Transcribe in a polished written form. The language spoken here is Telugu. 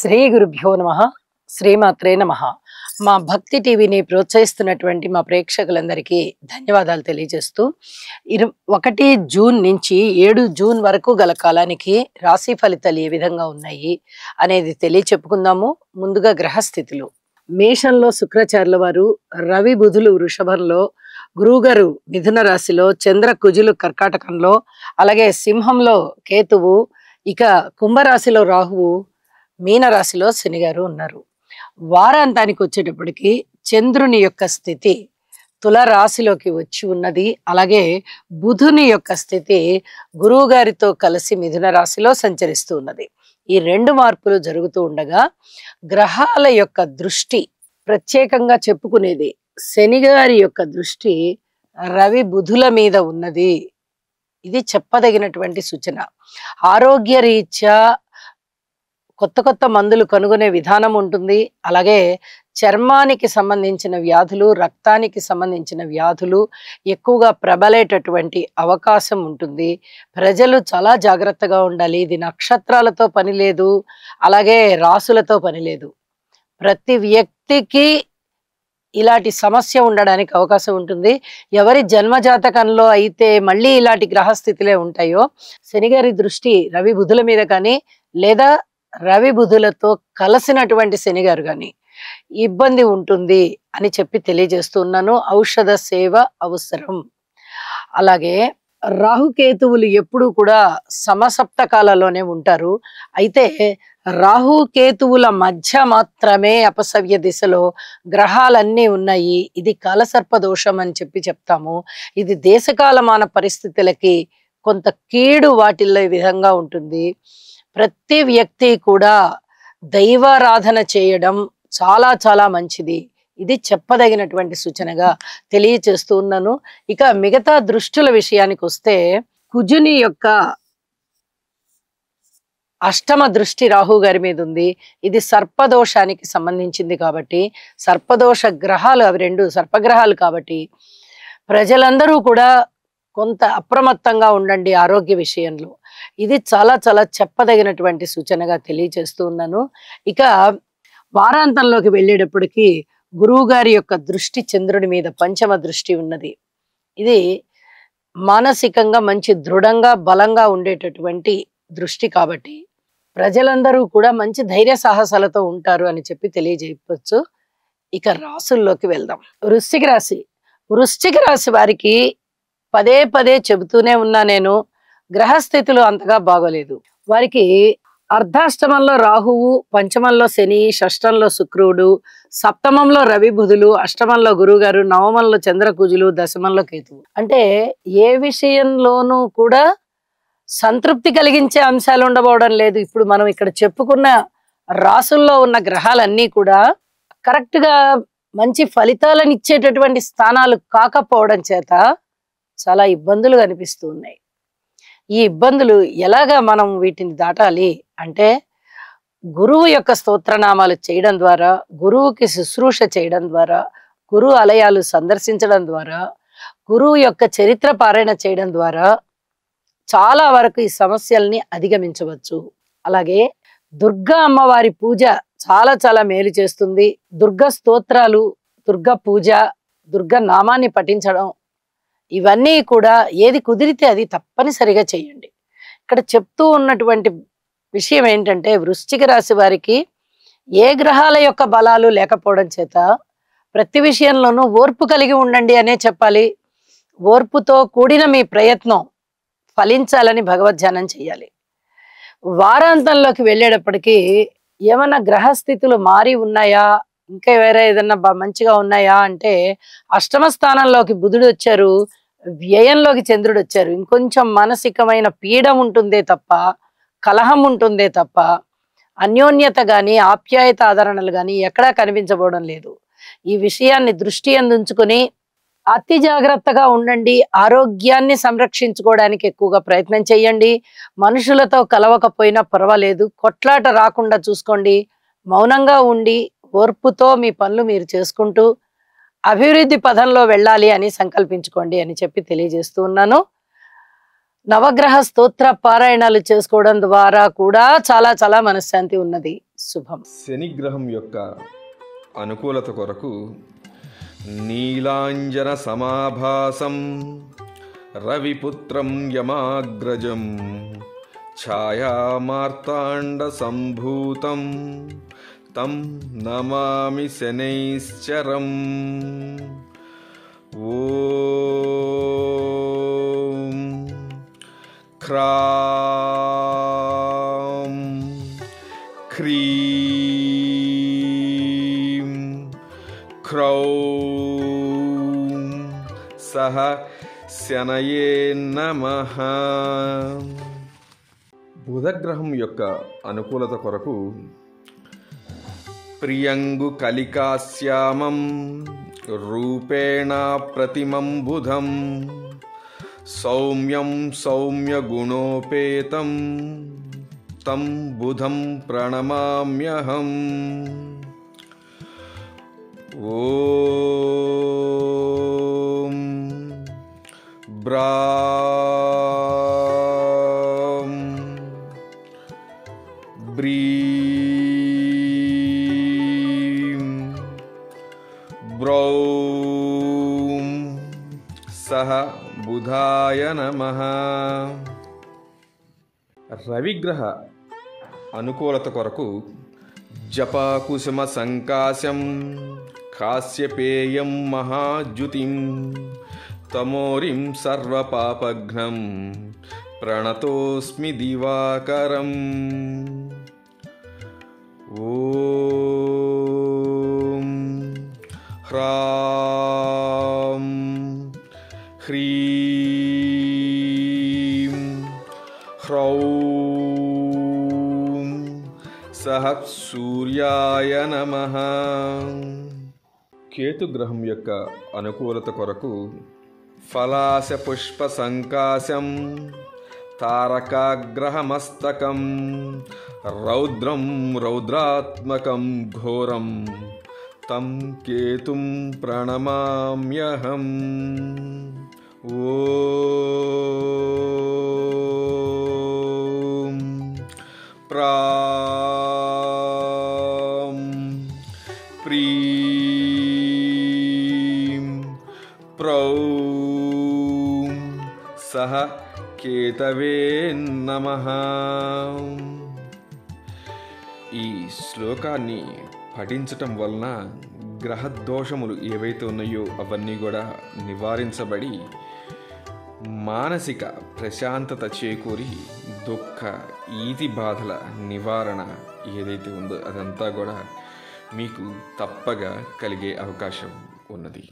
శ్రీ గురుభ్యో నమః. శ్రీమాత్రే నమః. మా భక్తి టీవీని ప్రోత్సహిస్తున్నటువంటి మా ప్రేక్షకులందరికీ ధన్యవాదాలు తెలియజేస్తూ 1 జూన్ నుంచి 7 జూన్ వరకు గల కాలానికి రాశి ఫలితాలు ఏ విధంగా ఉన్నాయి అనేది తెలియచెప్పుకుందాము. ముందుగా గ్రహస్థితులు. మేషంలో శుక్రాచార్యుల వారు, రవి బుధులు వృషభంలో, గురువుగారు మిథున రాశిలో, చంద్ర కుజులు కర్కాటకంలో, అలాగే సింహంలో కేతువు, ఇక కుంభరాశిలో రాహువు, మీనరాశిలో శనిగారు ఉన్నారు. వారాంతానికి వచ్చేటప్పటికి చంద్రుని యొక్క స్థితి తుల రాశిలోకి వచ్చి ఉన్నది. అలాగే బుధుని యొక్క స్థితి గురువు గారితో కలిసి మిథున రాశిలో సంచరిస్తూ ఉన్నది. ఈ 2 మార్పులు జరుగుతూ ఉండగా గ్రహాల యొక్క దృష్టి ప్రత్యేకంగా చెప్పుకునేది శని గారి యొక్క దృష్టి రవి బుధుల మీద ఉన్నది. ఇది చెప్పదగినటువంటి సూచన. ఆరోగ్య రీత్యా కొత్త మందులు కనుగొనే విధానం ఉంటుంది. అలాగే చర్మానికి సంబంధించిన వ్యాధులు, రక్తానికి సంబంధించిన వ్యాధులు ఎక్కువగా ప్రబలేటటువంటి అవకాశం ఉంటుంది. ప్రజలు చాలా జాగ్రత్తగా ఉండాలి. ఇది నక్షత్రాలతో పని లేదు, అలాగే రాసులతో పని లేదు. ప్రతి వ్యక్తికి ఇలాంటి సమస్య ఉండడానికి అవకాశం ఉంటుంది. ఎవరి జన్మజాతకంలో అయితే మళ్ళీ ఇలాంటి గ్రహస్థితులే ఉంటాయో, శనిగారి దృష్టి రవి బుధుల మీద కానీ, లేదా రవి బుధులతో కలిసినటువంటి శనిగారు కానీ ఇబ్బంది ఉంటుంది అని చెప్పి తెలియజేస్తున్నాను. ఔషధ సేవ అవసరం. అలాగే రాహుకేతువులు ఎప్పుడు కూడా సమసప్తకాలలోనే ఉంటారు. అయితే రాహుకేతువుల మధ్య మాత్రమే అపసవ్య దిశలో గ్రహాలన్నీ ఉన్నాయి. ఇది కాలసర్ప దోషం అని చెప్పి చెప్తాము. ఇది దేశకాలమాన పరిస్థితులకి కొంత కీడు వాటిల్లో ఈ విధంగా ఉంటుంది. ప్రతి వ్యక్తి కూడా దైవారాధన చేయడం చాలా చాలా మంచిది. ఇది చెప్పదగినటువంటి సూచనగా తెలియచేస్తూ ఉన్నాను. ఇక మిగతా దృష్టుల విషయానికి వస్తే కుజుని యొక్క అష్టమ దృష్టి రాహు గారి మీద ఉంది. ఇది సర్పదోషానికి సంబంధించింది కాబట్టి, సర్పదోష గ్రహాలు అవి 2 సర్పగ్రహాలు కాబట్టి ప్రజలందరూ కూడా కొంత అప్రమత్తంగా ఉండండి ఆరోగ్య విషయంలో. ఇది చాలా చాలా చెప్పదగినటువంటి సూచనగా తెలియజేస్తూ ఉన్నాను. ఇక వారాంతంలోకి వెళ్ళేటప్పటికి గురువు గారి యొక్క దృష్టి చంద్రుడి మీద పంచమ దృష్టి ఉన్నది. ఇది మానసికంగా మంచి దృఢంగా బలంగా ఉండేటటువంటి దృష్టి కాబట్టి ప్రజలందరూ కూడా మంచి ధైర్య సాహసాలతో ఉంటారు అని చెప్పి తెలియజేయవచ్చు. ఇక రాసుల్లోకి వెళ్దాం. వృశ్చిక రాశి. వృశ్చిక రాశి వారికి పదే చెబుతూనే ఉన్నా నేను, గ్రహస్థితులు అంతగా బాగోలేదు. వారికి అర్ధాష్టమంలో రాహువు, పంచమంలో శని, షష్టంలో శుక్రుడు, సప్తమంలో రవి బుధులు, అష్టమంలో గురువు గారు, నవమంలో చంద్రకుజులు, దశమంలో కేతువు. అంటే ఏ విషయంలోనూ కూడా సంతృప్తి కలిగించే అంశాలు ఉండబోవడం లేదు. ఇప్పుడు మనం ఇక్కడ చెప్పుకున్న రాసుల్లో ఉన్న గ్రహాలన్నీ కూడా కరెక్ట్ గా మంచి ఫలితాలను ఇచ్చేటటువంటి స్థానాలు కాకపోవడం చేత చాలా ఇబ్బందులు కనిపిస్తూ ఉన్నాయి. ఈ ఇబ్బందులు ఎలాగా మనం వీటిని దాటాలి అంటే, గురువు యొక్క స్తోత్రనామాలు చేయడం ద్వారా, గురువుకి శుశ్రూష చేయడం ద్వారా, గురువు ఆలయాలు సందర్శించడం ద్వారా, గురువు యొక్క చరిత్ర పారాయణ చేయడం ద్వారా చాలా వరకు ఈ సమస్యల్ని అధిగమించవచ్చు. అలాగే దుర్గా అమ్మవారి పూజ చాలా చాలా మేలు చేస్తుంది. దుర్గా స్తోత్రాలు, దుర్గా పూజ, దుర్గా నామాన్ని పఠించడం, ఇవన్నీ కూడా ఏది కుదిరితే అది తప్పనిసరిగా చేయండి. ఇక్కడ చెప్తూ ఉన్నటువంటి విషయం ఏంటంటే, వృశ్చిక రాశి వారికి ఏ గ్రహాల యొక్క బలాలు లేకపోవడం చేత ప్రతి విషయంలోనూ ఓర్పు కలిగి ఉండండి అనే చెప్పాలి. ఓర్పుతో కూడిన మీ ప్రయత్నం ఫలించాలని భగవద్ధ్యానం చేయాలి. వారాంతంలోకి వెళ్ళేటప్పటికీ ఏమన్నా గ్రహస్థితులు మారి ఉన్నాయా, ఇంకా వేరే ఏదన్నా మంచిగా ఉన్నాయా అంటే, అష్టమ స్థానంలోకి బుధుడు వచ్చారు, వ్యయంలోకి చంద్రుడు వచ్చారు. ఇంకొంచెం మానసికమైన పీడ ఉంటుందే తప్ప, కలహం ఉంటుందే తప్ప, అన్యోన్యత గాని ఆప్యాయత ఆదరణలు గాని ఎక్కడా కనిపించబోవడం లేదు. ఈ విషయాన్ని దృష్టి అందించుకొని అతి జాగ్రత్తగా ఉండండి. ఆరోగ్యాన్ని సంరక్షించుకోవడానికి ఎక్కువగా ప్రయత్నం చేయండి. మనుషులతో కలవకపోయినా పర్వాలేదు, కొట్లాట రాకుండా చూసుకోండి. మౌనంగా ఉండి ఓర్పుతో మీ పనులు మీరు చేసుకుంటూ అభివృద్ధి పదంలో వెళ్ళాలి అని సంకల్పించుకోండి అని చెప్పి తెలియజేస్తూ ఉన్నాను. నవగ్రహ స్తోత్ర పారాయణాలు చేసుకోవడం ద్వారా కూడా చాలా చాలా మనశ్శాంతి ఉన్నది. శుభం. శనిగ్రహం యొక్క అనుకూలత కొరకు నీలాంజన సమాభాసం రవిపుత్రం యమాగ్రజం ఛాయామార్తాండ సంభూతం తం నమామి శనైశ్చరం. ఓం క్రాం క్రీం క్రౌం సహ శనయే నమః. బుధగ్రహం యొక్క అనుకూలత కొరకు ప్రియంగు కలికాశ్యామం రూపేణ ప్రతిమం బుధం సౌమ్యం సౌమ్యగుణోపేతం తం బుధం ప్రణమామ్యహం. ఓం బ్రాం బ్రీం బ్రౌం సహ బుధాయ నమః. రవిగ్రహ అనుకూలత కొరకు జపాకుసుమ సంకాశం కాశ్యపేయం మహాద్యుతిం తమోరిం సర్వపాపఘ్నం ప్రణతోస్మి దివాకరం. ఓం హ్రాం హ్రీం హ్రౌం సహ సూర్యాయ నమః. కేతుగ్రహం యొక్క అనుకూలత కొరకు ఫలాశ పుష్ప సంకాశం తారకాగ్రహమస్తకం రౌద్రం రౌద్రాత్మకం ఘోరం తం కేతుం ప్రణమామ్యహం. ఓం ప్రాం ప్రీం ప్రౌం సహ కేతవే నమః. ఈ శ్లోకాన్ని పఠించటం వలన గ్రహదోషములు ఏవైతే ఉన్నాయో అవన్నీ కూడా నివారించబడి మానసిక ప్రశాంతత చేకూరి దుఃఖ ఈతి బాధల నివారణ ఏదైతే ఉందో అదంతా కూడా మీకు తప్పగా కలిగే అవకాశం ఉన్నది.